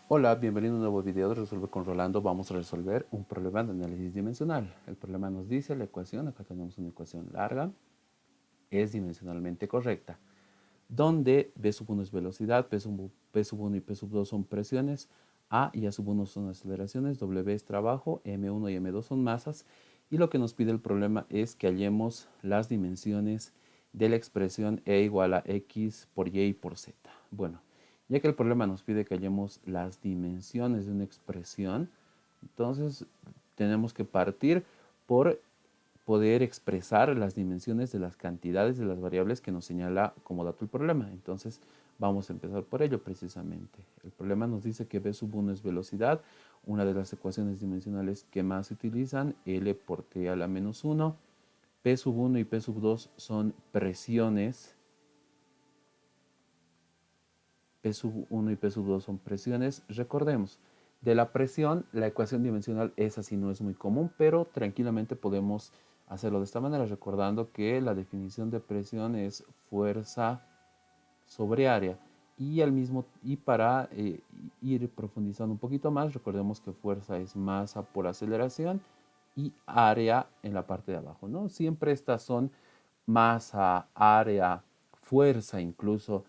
Hola, bienvenido a un nuevo video de Resuelve con Rolando. Vamos a resolver un problema de análisis dimensional. El problema nos dice la ecuación, acá tenemos una ecuación larga, es dimensionalmente correcta, donde B sub 1 es velocidad, P sub 1 y P sub 2 son presiones, A y A sub 1 son aceleraciones, W es trabajo, M1 y M2 son masas, y lo que nos pide el problema es que hallemos las dimensiones de la expresión E igual a X por Y y por Z. Bueno, ya que el problema nos pide que hallemos las dimensiones de una expresión, entonces tenemos que partir por poder expresar las dimensiones de las cantidades de las variables que nos señala como dato el problema. Entonces vamos a empezar por ello precisamente. El problema nos dice que V sub 1 es velocidad, una de las ecuaciones dimensionales que más se utilizan, L por T a la menos 1. P sub 1 y P sub 2 son presiones. P sub 1 y P sub 2 son presiones. Recordemos, de la presión, la ecuación dimensional esa sí no es muy común, pero tranquilamente podemos hacerlo de esta manera, recordando que la definición de presión es fuerza sobre área. Y para ir profundizando un poquito más, recordemos que fuerza es masa por aceleración y área en la parte de abajo, ¿no? Siempre estas son masa, área, fuerza incluso,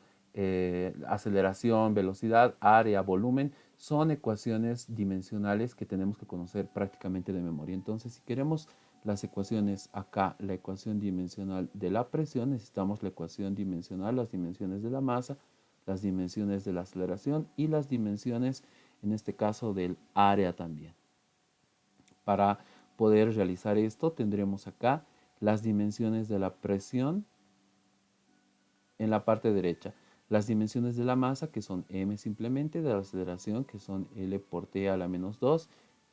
aceleración, velocidad, área, volumen, son ecuaciones dimensionales que tenemos que conocer prácticamente de memoria. Entonces, si queremos las ecuaciones acá, la ecuación dimensional de la presión, necesitamos la ecuación dimensional, las dimensiones de la masa, las dimensiones de la aceleración y las dimensiones, en este caso, del área también. Para poder realizar esto, tendremos acá las dimensiones de la presión en la parte derecha, las dimensiones de la masa, que son m simplemente, de la aceleración, que son L por T a la menos 2,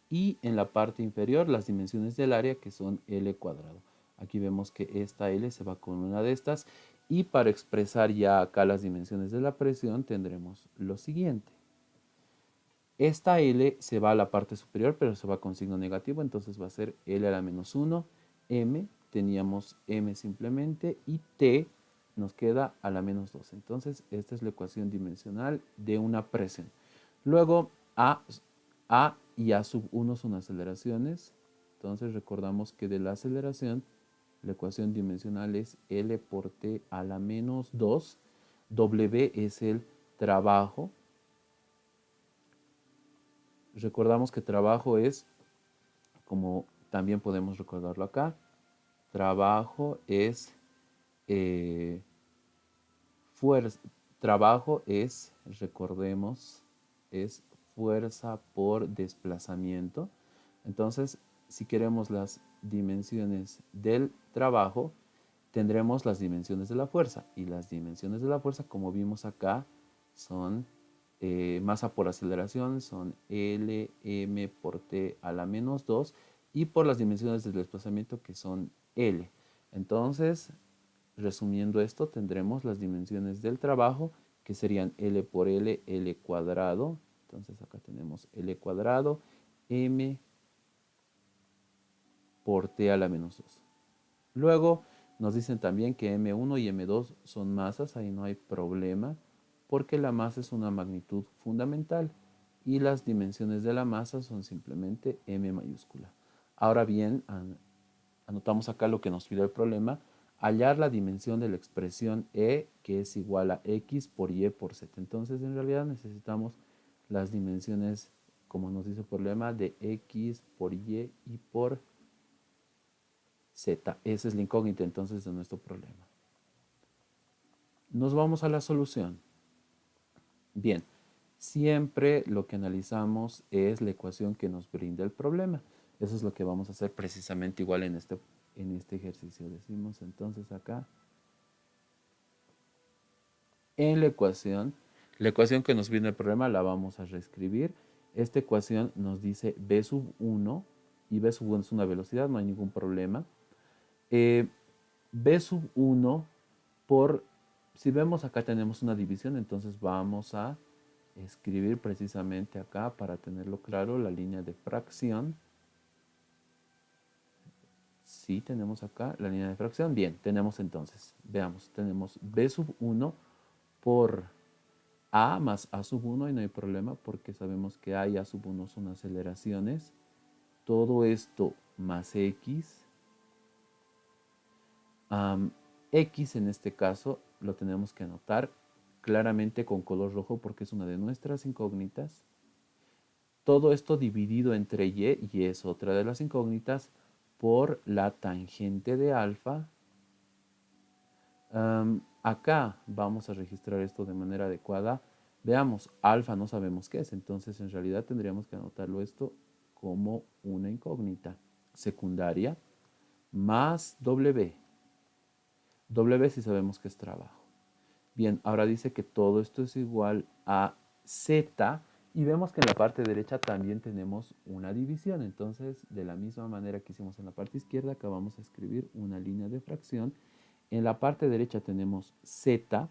y en la parte inferior las dimensiones del área, que son L cuadrado. Aquí vemos que esta L se va con una de estas, y para expresar ya acá las dimensiones de la presión tendremos lo siguiente. Esta L se va a la parte superior, pero se va con signo negativo, entonces va a ser L a la menos 1, M, teníamos M simplemente, y T nos queda a la menos 2. Entonces, esta es la ecuación dimensional de una presión. Luego, A y A sub 1 son aceleraciones. Entonces, recordamos que de la aceleración, la ecuación dimensional es L por T a la menos 2. W es el trabajo. Recordamos que trabajo es, como también podemos recordarlo acá, trabajo es eh, fuerza, trabajo es, recordemos, es fuerza por desplazamiento. Entonces, si queremos las dimensiones del trabajo, tendremos las dimensiones de la fuerza. Y las dimensiones de la fuerza, como vimos acá, son masa por aceleración, son L, M por T a la menos 2. Y por las dimensiones del desplazamiento, que son L. Entonces, resumiendo esto, tendremos las dimensiones del trabajo, que serían L por L, L cuadrado. Entonces acá tenemos L cuadrado, M por T a la menos 2. Luego nos dicen también que M1 y M2 son masas, ahí no hay problema, porque la masa es una magnitud fundamental y las dimensiones de la masa son simplemente M mayúscula. Ahora bien, anotamos acá lo que nos pide el problema, hallar la dimensión de la expresión E, que es igual a X por Y por Z. Entonces, en realidad necesitamos las dimensiones, como nos dice el problema, de X por Y y por Z. Esa es la incógnita entonces de nuestro problema. Nos vamos a la solución. Bien, siempre lo que analizamos es la ecuación que nos brinda el problema. Eso es lo que vamos a hacer precisamente igual en este ejercicio. Decimos entonces acá, en la ecuación que nos viene el problema la vamos a reescribir. Esta ecuación nos dice B sub 1, y B sub 1 es una velocidad, no hay ningún problema. B sub 1 por, si vemos acá tenemos una división, entonces vamos a escribir precisamente acá para tenerlo claro la línea de fracción. Sí, tenemos acá la línea de fracción. Bien, tenemos entonces, veamos, tenemos B sub 1 por A más A sub 1 y no hay problema porque sabemos que A y A sub 1 son aceleraciones. Todo esto más X. X en este caso lo tenemos que anotar claramente con color rojo porque es una de nuestras incógnitas. Todo esto dividido entre y es otra de las incógnitas, por la tangente de alfa. Acá vamos a registrar esto de manera adecuada. Veamos, alfa no sabemos qué es, entonces en realidad tendríamos que anotarlo esto como una incógnita secundaria más W. W si sabemos que es trabajo. Bien, ahora dice que todo esto es igual a Z y vemos que en la parte derecha también tenemos una división. Entonces, de la misma manera que hicimos en la parte izquierda, acá vamos a escribir una línea de fracción. En la parte derecha tenemos Z,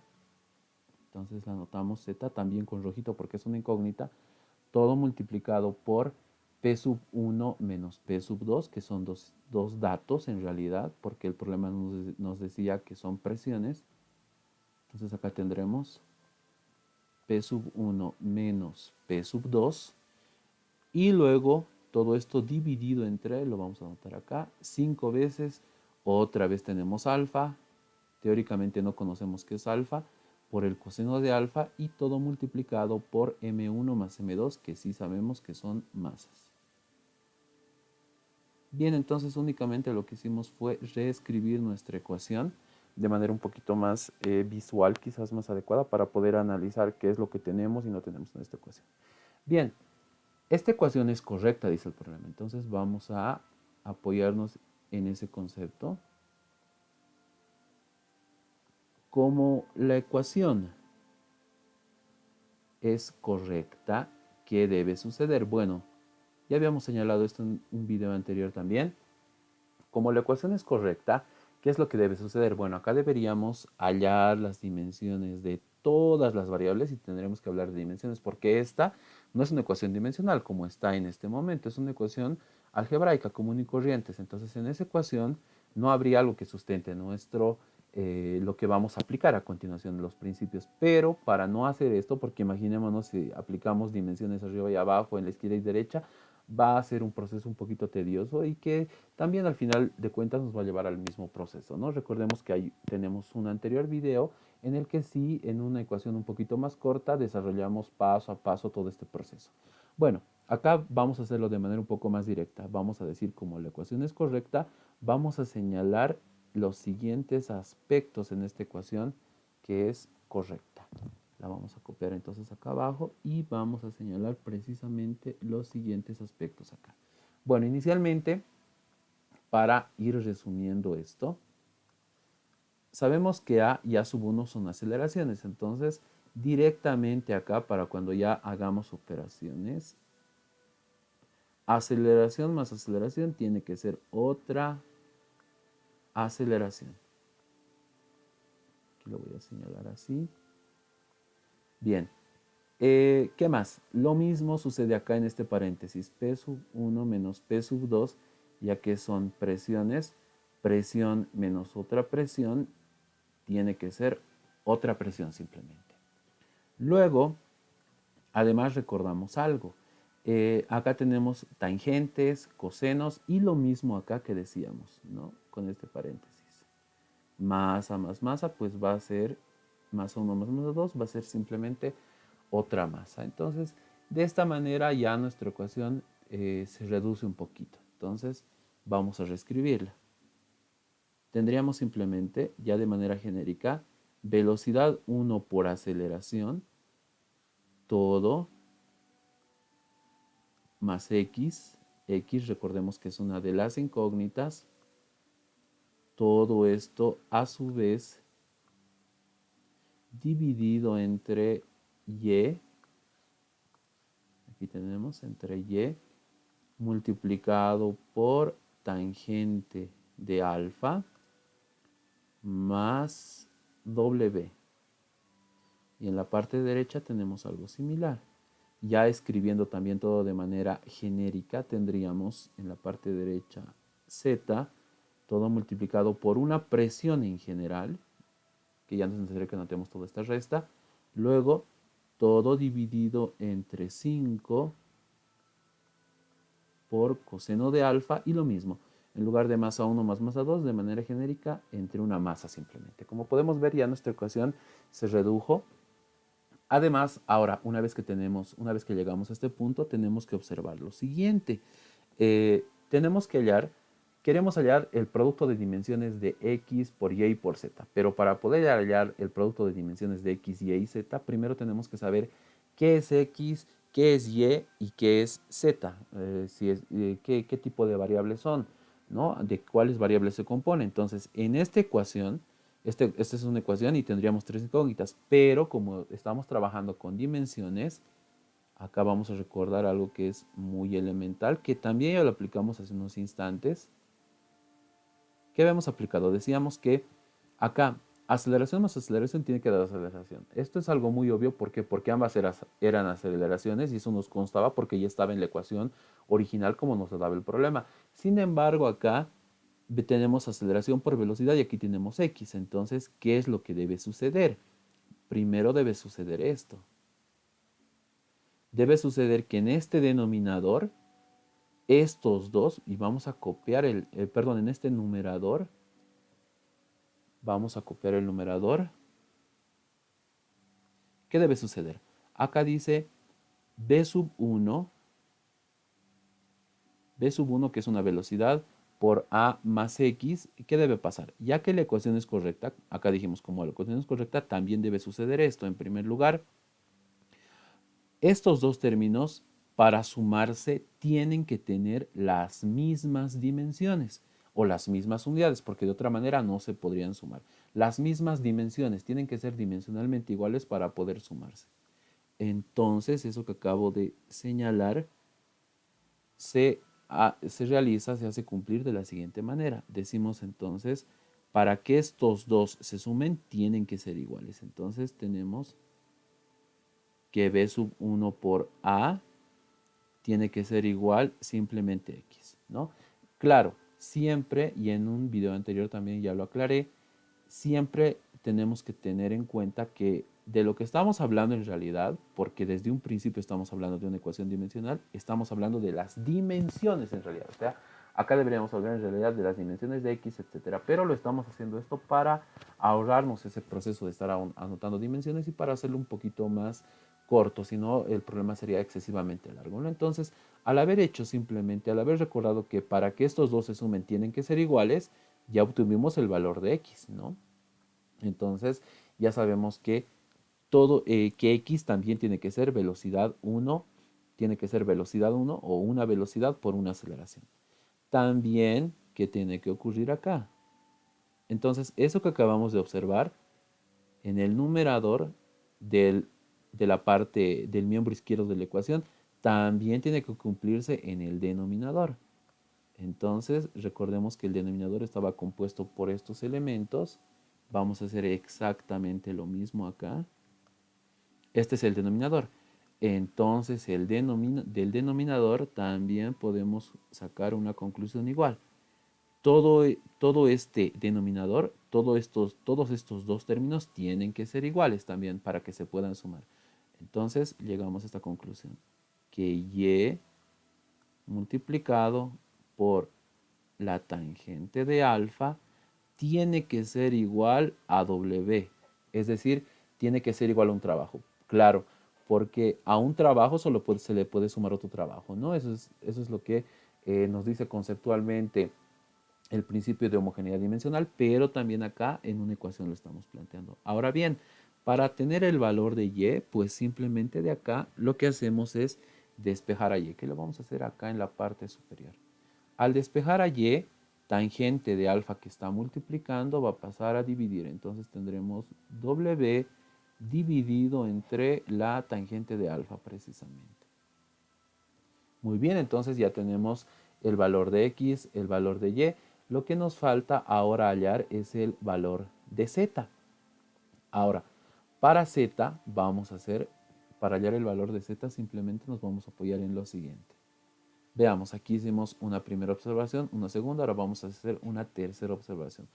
entonces la anotamos Z también con rojito porque es una incógnita, todo multiplicado por P sub 1 menos P sub 2, que son dos datos en realidad, porque el problema nos decía que son presiones. Entonces acá tendremos P sub 1 menos P sub 2 y luego todo esto dividido entre, lo vamos a anotar acá, 5 veces, otra vez tenemos alfa, teóricamente no conocemos qué es alfa, por el coseno de alfa y todo multiplicado por M1 más M2, que sí sabemos que son masas. Bien, entonces únicamente lo que hicimos fue reescribir nuestra ecuación de manera un poquito más visual, quizás más adecuada, para poder analizar qué es lo que tenemos y no tenemos en esta ecuación. Bien, esta ecuación es correcta, dice el problema. Entonces vamos a apoyarnos en ese concepto. Como la ecuación es correcta, ¿qué debe suceder? Bueno, ya habíamos señalado esto en un video anterior también. Como la ecuación es correcta, ¿qué es lo que debe suceder? Bueno, acá deberíamos hallar las dimensiones de todas las variables y tendremos que hablar de dimensiones porque esta no es una ecuación dimensional como está en este momento, es una ecuación algebraica común y corrientes. Entonces, en esa ecuación no habría algo que sustente lo que vamos a aplicar a continuación de los principios. Pero para no hacer esto, porque imaginémonos si aplicamos dimensiones arriba y abajo, en la izquierda y derecha, va a ser un proceso un poquito tedioso y que también al final de cuentas nos va a llevar al mismo proceso, ¿no? Recordemos que ahí tenemos un anterior video en el que sí, en una ecuación un poquito más corta, desarrollamos paso a paso todo este proceso. Bueno, acá vamos a hacerlo de manera un poco más directa. Vamos a decir, como la ecuación es correcta, vamos a señalar los siguientes aspectos en esta ecuación que es correcta. La vamos a copiar entonces acá abajo y vamos a señalar precisamente los siguientes aspectos acá. Bueno, inicialmente, para ir resumiendo esto, sabemos que A y A sub 1 son aceleraciones, entonces directamente acá para cuando ya hagamos operaciones, aceleración más aceleración tiene que ser otra aceleración. Aquí lo voy a señalar así. Bien, ¿qué más? Lo mismo sucede acá en este paréntesis, P sub 1 menos P sub 2, ya que son presiones, presión menos otra presión, tiene que ser otra presión simplemente. Luego, además recordamos algo. Acá tenemos tangentes, cosenos y lo mismo acá que decíamos, ¿no? Con este paréntesis. Masa más masa, pues va a ser masa 1 más masa 2, va a ser simplemente otra masa. Entonces, de esta manera ya nuestra ecuación se reduce un poquito. Entonces, vamos a reescribirla. Tendríamos simplemente, ya de manera genérica, velocidad 1 por aceleración, todo más x. X, recordemos que es una de las incógnitas. Todo esto a su vez dividido entre y. Aquí tenemos entre y multiplicado por tangente de alfa más W. Y en la parte derecha tenemos algo similar. Ya escribiendo también todo de manera genérica, tendríamos en la parte derecha Z, todo multiplicado por una presión en general, que ya no es necesario que anotemos toda esta resta. Luego todo dividido entre 5 por coseno de alfa y lo mismo. En lugar de masa 1 más masa 2, de manera genérica, entre una masa simplemente. Como podemos ver, ya nuestra ecuación se redujo. Además, ahora, una vez que llegamos a este punto, tenemos que observar lo siguiente. Queremos hallar el producto de dimensiones de x por y por z, pero para poder hallar el producto de dimensiones de x, y y z, primero tenemos que saber qué es x, qué es y qué es z, qué tipo de variables son, ¿no? De cuáles variables se compone. Entonces, en esta ecuación, esta es una ecuación y tendríamos tres incógnitas, pero como estamos trabajando con dimensiones, acá vamos a recordar algo que es muy elemental, que también ya lo aplicamos hace unos instantes. ¿Qué habíamos aplicado? Decíamos que acá aceleración más aceleración tiene que dar aceleración. Esto es algo muy obvio. ¿Por qué? Porque ambas eran aceleraciones y eso nos constaba porque ya estaba en la ecuación original como nos daba el problema. Sin embargo, acá tenemos aceleración por velocidad y aquí tenemos x. Entonces, ¿qué es lo que debe suceder? Primero debe suceder esto. Debe suceder que en este denominador, estos dos, y vamos a copiar perdón, en este numerador, vamos a copiar el numerador. ¿Qué debe suceder? Acá dice b sub 1, que es una velocidad, por a más x. ¿Qué debe pasar? Ya que la ecuación es correcta, acá dijimos como la ecuación es correcta, también debe suceder esto. En primer lugar, estos dos términos para sumarse tienen que tener las mismas dimensiones o las mismas unidades, porque de otra manera no se podrían sumar. Las mismas dimensiones tienen que ser dimensionalmente iguales para poder sumarse. Entonces, eso que acabo de señalar se realiza, se hace cumplir de la siguiente manera. Decimos entonces, para que estos dos se sumen, tienen que ser iguales. Entonces, tenemos que b sub 1 por a tiene que ser igual simplemente x, ¿no? Claro, siempre, y en un video anterior también ya lo aclaré, siempre tenemos que tener en cuenta que de lo que estamos hablando en realidad, porque desde un principio estamos hablando de una ecuación dimensional, estamos hablando de las dimensiones en realidad. O sea, acá deberíamos hablar en realidad de las dimensiones de x, etcétera, pero lo estamos haciendo esto para ahorrarnos ese proceso de estar anotando dimensiones y para hacerlo un poquito más corto, si no el problema sería excesivamente largo, ¿no? Entonces, al haber hecho simplemente, al haber recordado que para que estos dos se sumen tienen que ser iguales, ya obtuvimos el valor de x, ¿no? Entonces, ya sabemos que que x también tiene que ser velocidad 1, tiene que ser velocidad 1 o una velocidad por una aceleración. También, ¿qué tiene que ocurrir acá? Entonces, eso que acabamos de observar en el numerador de la parte del miembro izquierdo de la ecuación, también tiene que cumplirse en el denominador. Entonces, recordemos que el denominador estaba compuesto por estos elementos. Vamos a hacer exactamente lo mismo acá. Este es el denominador. Entonces, del denominador también podemos sacar una conclusión igual. Todo este denominador, todos estos dos términos tienen que ser iguales también para que se puedan sumar. Entonces, llegamos a esta conclusión, que y multiplicado por la tangente de alfa tiene que ser igual a W. Es decir, tiene que ser igual a un trabajo. Claro, porque a un trabajo se le puede sumar otro trabajo, ¿no? Eso es lo que nos dice conceptualmente el principio de homogeneidad dimensional, pero también acá en una ecuación lo estamos planteando. Ahora bien, para tener el valor de y, pues simplemente de acá lo que hacemos es despejar a y, que lo vamos a hacer acá en la parte superior. Al despejar a y, tangente de alfa que está multiplicando va a pasar a dividir. Entonces tendremos W dividido entre la tangente de alfa precisamente. Muy bien, entonces ya tenemos el valor de x, el valor de y. Lo que nos falta ahora hallar es el valor de z. Ahora, para z vamos a hacer, para hallar el valor de z simplemente nos vamos a apoyar en lo siguiente. Veamos, aquí hicimos una primera observación, una segunda, ahora vamos a hacer una tercera observación.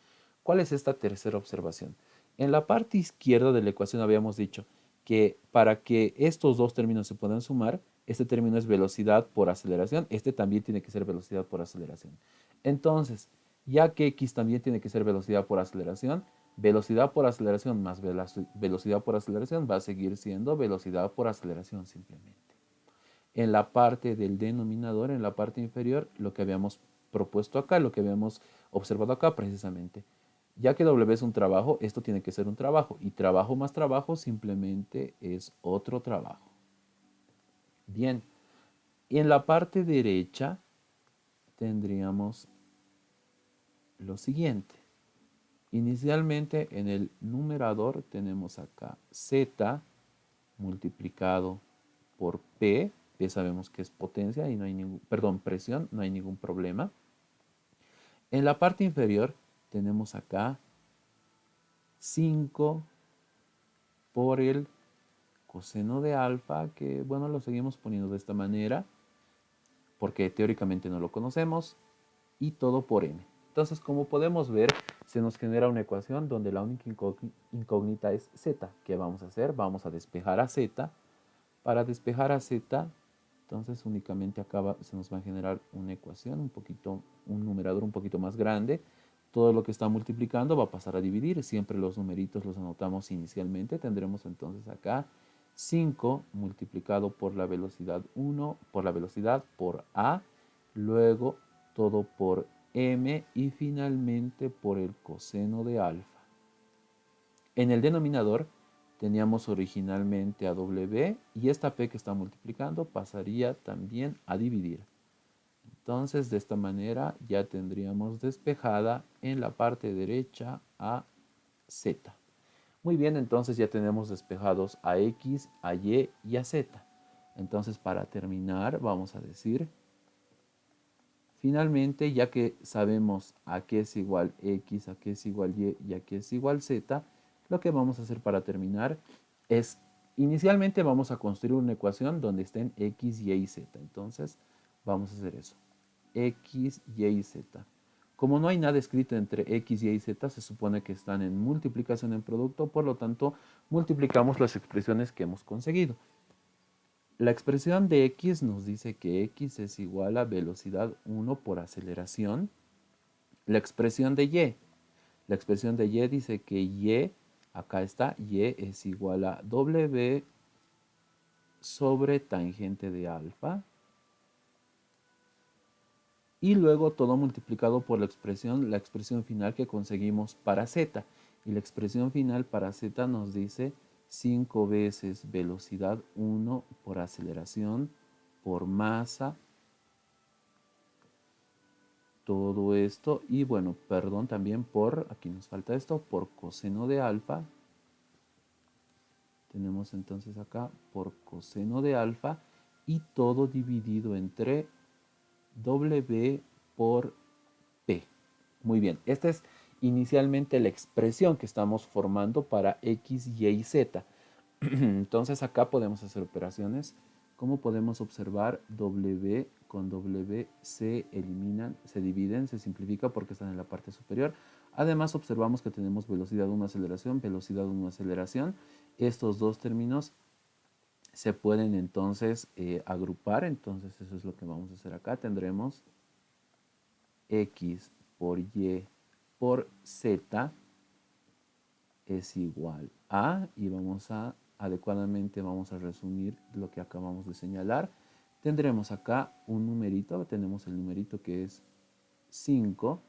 ¿Cuál es esta tercera observación? En la parte izquierda de la ecuación habíamos dicho que para que estos dos términos se puedan sumar, este término es velocidad por aceleración, este también tiene que ser velocidad por aceleración. Entonces, ya que x también tiene que ser velocidad por aceleración más velocidad por aceleración va a seguir siendo velocidad por aceleración simplemente. En la parte del denominador, en la parte inferior, lo que habíamos propuesto acá, lo que habíamos observado acá precisamente. Ya que W es un trabajo, esto tiene que ser un trabajo. Y trabajo más trabajo simplemente es otro trabajo. Bien. Y en la parte derecha tendríamos lo siguiente. Inicialmente en el numerador tenemos acá Z multiplicado por P. P sabemos que es potencia y no hay ningún, perdón, presión, no hay ningún problema. En la parte inferior tenemos acá 5 por el coseno de alfa, que bueno, lo seguimos poniendo de esta manera, porque teóricamente no lo conocemos, y todo por m. Entonces, como podemos ver, se nos genera una ecuación donde la única incógnita es z. ¿Qué vamos a hacer? Vamos a despejar a z. Para despejar a z, entonces únicamente acá se nos va a generar una ecuación, un numerador un poquito más grande. Todo lo que está multiplicando va a pasar a dividir. Siempre los numeritos los anotamos inicialmente. Tendremos entonces acá 5 multiplicado por la velocidad 1, por la velocidad por a, luego todo por m y finalmente por el coseno de alfa. En el denominador teníamos originalmente a w y esta p que está multiplicando pasaría también a dividir. Entonces de esta manera ya tendríamos despejada en la parte derecha a z. Muy bien, entonces ya tenemos despejados a x, a y y a z. Entonces para terminar vamos a decir, finalmente ya que sabemos a qué es igual x, a qué es igual y y a qué es igual z, lo que vamos a hacer para terminar es, inicialmente vamos a construir una ecuación donde estén x, y z. Entonces vamos a hacer eso, x, y z. Como no hay nada escrito entre x, y z, se supone que están en multiplicación en producto, por lo tanto, multiplicamos las expresiones que hemos conseguido. La expresión de x nos dice que x es igual a velocidad 1 por aceleración. La expresión de y dice que y, acá está, y es igual a w sobre tangente de alfa. Y luego todo multiplicado por la expresión final que conseguimos para z. Y la expresión final para z nos dice 5 veces velocidad 1 por aceleración por masa. Todo esto, y bueno, perdón, también por, aquí nos falta esto, por coseno de alfa. Tenemos entonces acá por coseno de alfa y todo dividido entre W por P. Muy bien, esta es inicialmente la expresión que estamos formando para X, Y y Z. Entonces acá podemos hacer operaciones. Como podemos observar, W con W se eliminan, se dividen, se simplifica porque están en la parte superior. Además observamos que tenemos velocidad 1 aceleración, velocidad 1 aceleración. Estos dos términos se pueden entonces agrupar, entonces eso es lo que vamos a hacer acá. Tendremos X por Y por Z es igual a, y vamos a, adecuadamente vamos a resumir lo que acabamos de señalar. Tendremos acá un numerito, tenemos el numerito que es 5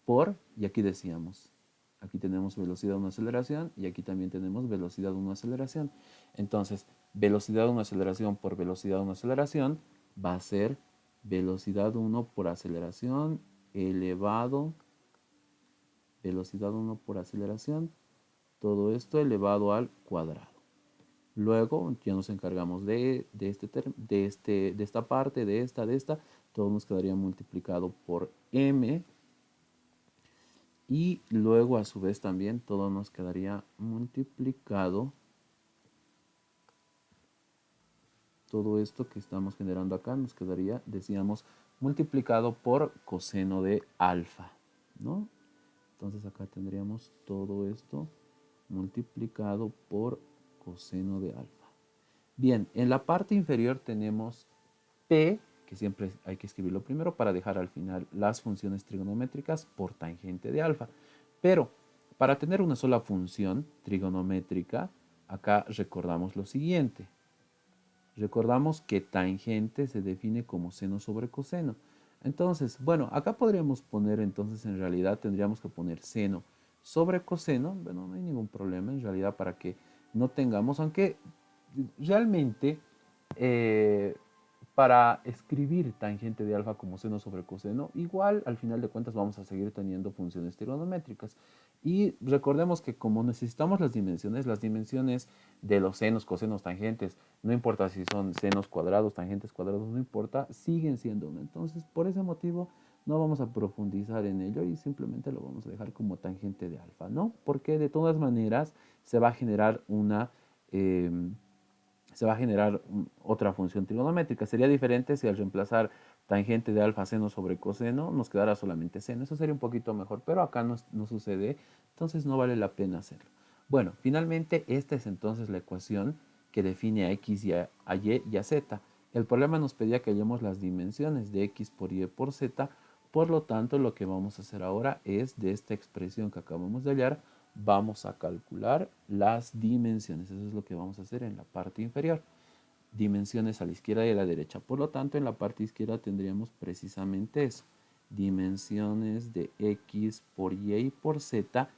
por, y aquí decíamos, aquí tenemos velocidad 1 aceleración y aquí también tenemos velocidad 1 aceleración. Entonces, velocidad 1 aceleración por velocidad 1 aceleración va a ser velocidad 1 por aceleración elevado, velocidad 1 por aceleración, todo esto elevado al cuadrado. Luego ya nos encargamos de esta parte, de esta, todo nos quedaría multiplicado por m. Y luego a su vez también todo nos quedaría multiplicado, todo esto que estamos generando acá nos quedaría, decíamos, multiplicado por coseno de alfa, ¿no? Entonces acá tendríamos todo esto multiplicado por coseno de alfa. Bien, en la parte inferior tenemos P, que siempre hay que escribirlo primero para dejar al final las funciones trigonométricas por tangente de alfa. Pero para tener una sola función trigonométrica, acá recordamos lo siguiente. Recordamos que tangente se define como seno sobre coseno. Entonces, bueno, acá podríamos poner, entonces en realidad tendríamos que poner seno sobre coseno. Bueno, no hay ningún problema en realidad para que no tengamos, aunque realmente para escribir tangente de alfa como seno sobre coseno, igual al final de cuentas vamos a seguir teniendo funciones trigonométricas. Y recordemos que como necesitamos las dimensiones de los senos, cosenos, tangentes, no importa si son senos cuadrados, tangentes cuadrados, no importa, siguen siendo uno. Entonces, por ese motivo, no vamos a profundizar en ello y simplemente lo vamos a dejar como tangente de alfa, ¿no? Porque de todas maneras se va a generar eh, otra función trigonométrica. Sería diferente si al reemplazar tangente de alfa seno sobre coseno nos quedara solamente seno. Eso sería un poquito mejor, pero acá no sucede, entonces no vale la pena hacerlo. Bueno, finalmente esta es entonces la ecuación que define a x a y y a z. El problema nos pedía que hallemos las dimensiones de x por y por z, por lo tanto lo que vamos a hacer ahora es de esta expresión que acabamos de hallar, vamos a calcular las dimensiones. Eso es lo que vamos a hacer en la parte inferior. Dimensiones a la izquierda y a la derecha. Por lo tanto, en la parte izquierda tendríamos precisamente eso. Dimensiones de x por y y por z.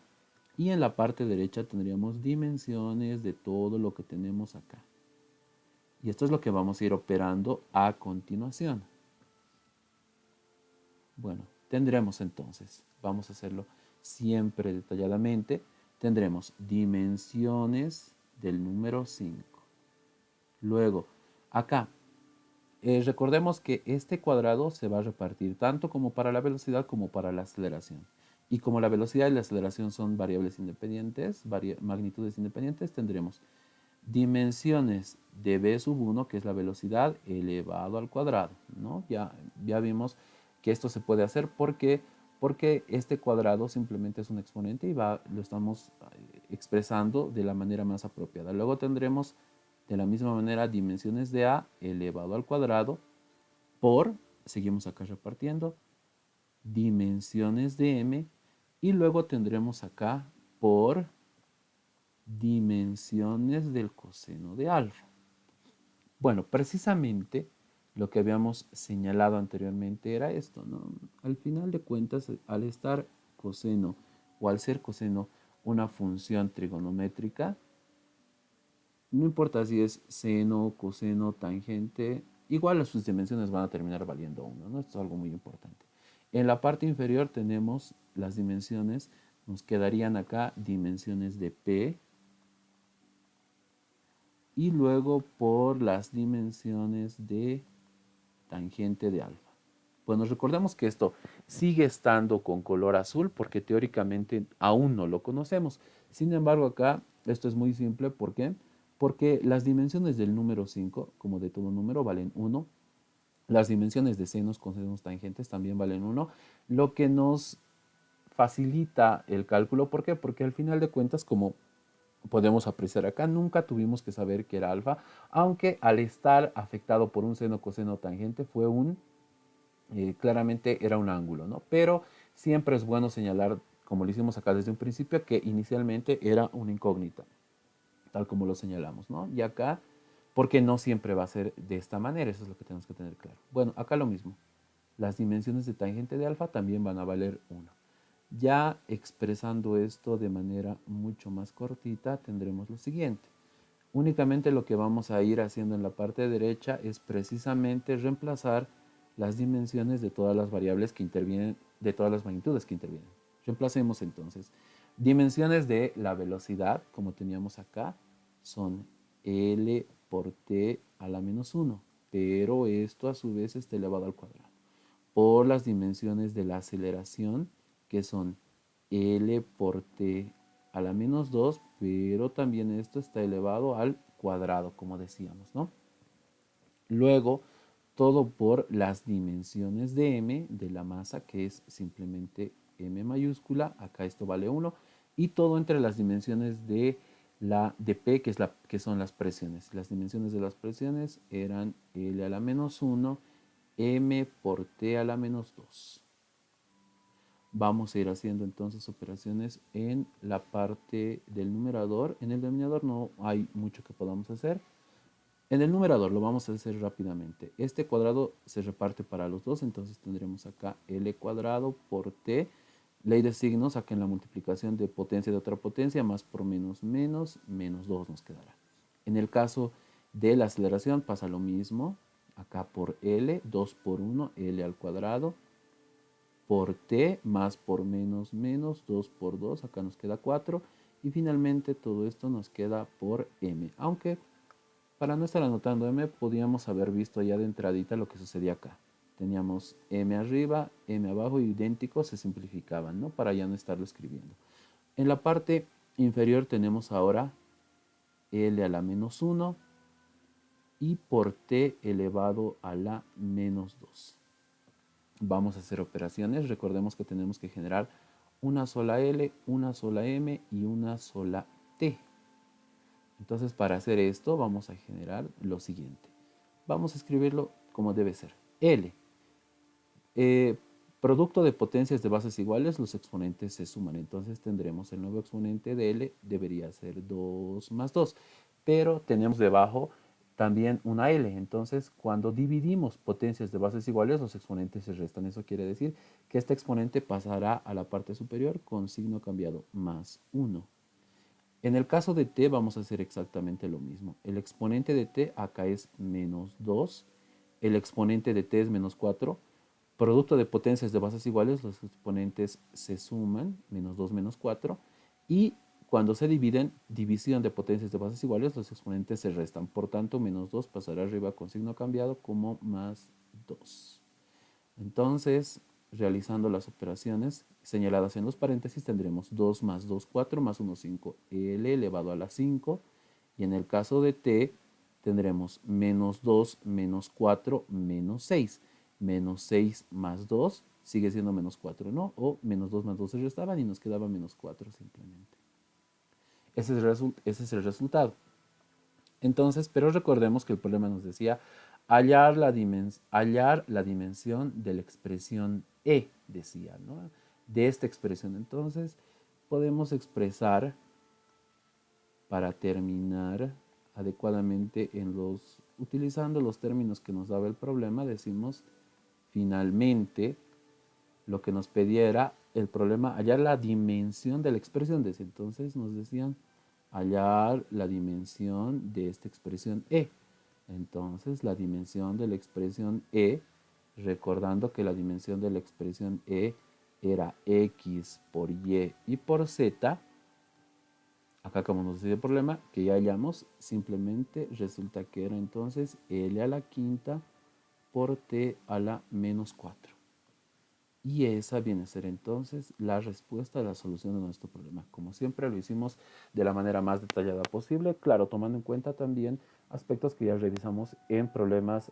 Y en la parte derecha tendríamos dimensiones de todo lo que tenemos acá. Y esto es lo que vamos a ir operando a continuación. Bueno, tendremos entonces, vamos a hacerlo siempre detalladamente, tendremos dimensiones del número 5. Luego, acá, recordemos que este cuadrado se va a repartir tanto como para la velocidad como para la aceleración. Y como la velocidad y la aceleración son variables independientes, magnitudes independientes, tendremos dimensiones de b sub 1, que es la velocidad, elevado al cuadrado, ¿no? Ya vimos que esto se puede hacer porque este cuadrado simplemente es un exponente y lo estamos expresando de la manera más apropiada. Luego tendremos de la misma manera dimensiones de a elevado al cuadrado por, seguimos acá repartiendo, dimensiones de m y luego tendremos acá por dimensiones del coseno de alfa. Bueno, precisamente lo que habíamos señalado anteriormente era esto, ¿no? Al final de cuentas, al estar coseno o al ser coseno una función trigonométrica, no importa si es seno, coseno, tangente, igual sus dimensiones van a terminar valiendo 1, ¿no? Esto es algo muy importante. En la parte inferior tenemos las dimensiones, nos quedarían acá dimensiones de P, y luego por las dimensiones de tangente de alfa. Bueno, recordemos que esto sigue estando con color azul porque teóricamente aún no lo conocemos. Sin embargo, acá esto es muy simple. ¿Por qué? Porque las dimensiones del número 5, como de todo número, valen 1. Las dimensiones de senos, cosenos, tangentes también valen 1, lo que nos facilita el cálculo. ¿Por qué? Porque al final de cuentas, como podemos apreciar acá, nunca tuvimos que saber que era alfa, aunque al estar afectado por un seno, coseno, tangente fue claramente era un ángulo, ¿no? Pero siempre es bueno señalar, como lo hicimos acá desde un principio, que inicialmente era una incógnita, tal como lo señalamos, ¿no? Y acá, porque no siempre va a ser de esta manera, eso es lo que tenemos que tener claro. Bueno, acá lo mismo, las dimensiones de tangente de alfa también van a valer 1. Ya expresando esto de manera mucho más cortita, tendremos lo siguiente. Únicamente lo que vamos a ir haciendo en la parte derecha es precisamente reemplazar las dimensiones de todas las variables que intervienen, de todas las magnitudes que intervienen. Reemplacemos entonces. Dimensiones de la velocidad, como teníamos acá, son L por T a la menos 1, pero esto a su vez está elevado al cuadrado. Por las dimensiones de la aceleración, que son L por T a la menos 2, pero también esto está elevado al cuadrado, como decíamos, ¿no? Luego, todo por las dimensiones de m, de la masa, que es simplemente m mayúscula, acá esto vale 1, y todo entre las dimensiones de la de P, que son las presiones. Las dimensiones de las presiones eran L a la menos 1, M por T a la menos 2. Vamos a ir haciendo entonces operaciones en la parte del numerador. En el denominador no hay mucho que podamos hacer. En el numerador lo vamos a hacer rápidamente. Este cuadrado se reparte para los dos, entonces tendremos acá L cuadrado por T. Ley de signos, acá en la multiplicación de potencia de otra potencia, más por menos, menos 2 nos quedará. En el caso de la aceleración pasa lo mismo. Acá por L, 2 por 1, L al cuadrado. Por T, más por menos, 2 por 2, acá nos queda 4. Y finalmente todo esto nos queda por M. Aunque para no estar anotando M, podíamos haber visto ya de entradita lo que sucedía acá. Teníamos M arriba, M abajo, idénticos, se simplificaban, ¿no? Para ya no estarlo escribiendo. En la parte inferior tenemos ahora L a la menos 1 y por T elevado a la menos 2. Vamos a hacer operaciones. Recordemos que tenemos que generar una sola L, una sola M y una sola T. Entonces, para hacer esto, vamos a generar lo siguiente. Vamos a escribirlo como debe ser. L. Producto de potencias de bases iguales, los exponentes se suman. Entonces, tendremos el nuevo exponente de L, debería ser 2 más 2. Pero tenemos debajo también una L. Entonces, cuando dividimos potencias de bases iguales, los exponentes se restan. Eso quiere decir que este exponente pasará a la parte superior con signo cambiado, más 1. En el caso de t vamos a hacer exactamente lo mismo. El exponente de t acá es menos 2, el exponente de t es menos 4. Producto de potencias de bases iguales, los exponentes se suman, menos 2 menos 4. Y cuando se dividen, división de potencias de bases iguales, los exponentes se restan. Por tanto, menos 2 pasará arriba con signo cambiado como más 2. Entonces, realizando las operaciones señaladas en los paréntesis, tendremos 2 más 2, 4, más 1, 5, L elevado a la 5. Y en el caso de T, tendremos menos 2, menos 4, menos 6. Menos 6 más 2 sigue siendo menos 4, ¿no? O menos 2 más 2 se restaban y nos quedaba menos 4 simplemente. Ese es el resultado. Entonces, pero recordemos que el problema nos decía hallar la dimensión de la expresión E, decía, ¿no? De esta expresión. Entonces, podemos expresar, para terminar adecuadamente utilizando los términos que nos daba el problema, decimos, finalmente, lo que nos pedía era el problema, hallar la dimensión de la expresión de ese. Entonces nos decían hallar la dimensión de esta expresión E. Entonces la dimensión de la expresión E, recordando que la dimensión de la expresión E era X por Y y por Z, acá como nos decía el problema, que ya hallamos, simplemente resulta que era entonces L a la quinta por T a la menos 4. Y esa viene a ser entonces la respuesta a la solución de nuestro problema. Como siempre lo hicimos de la manera más detallada posible, claro, tomando en cuenta también aspectos que ya revisamos en problemas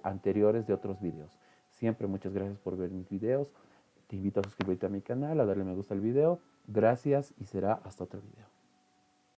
anteriores de otros videos. Siempre muchas gracias por ver mis videos. Te invito a suscribirte a mi canal, a darle me gusta al video. Gracias y será hasta otro video.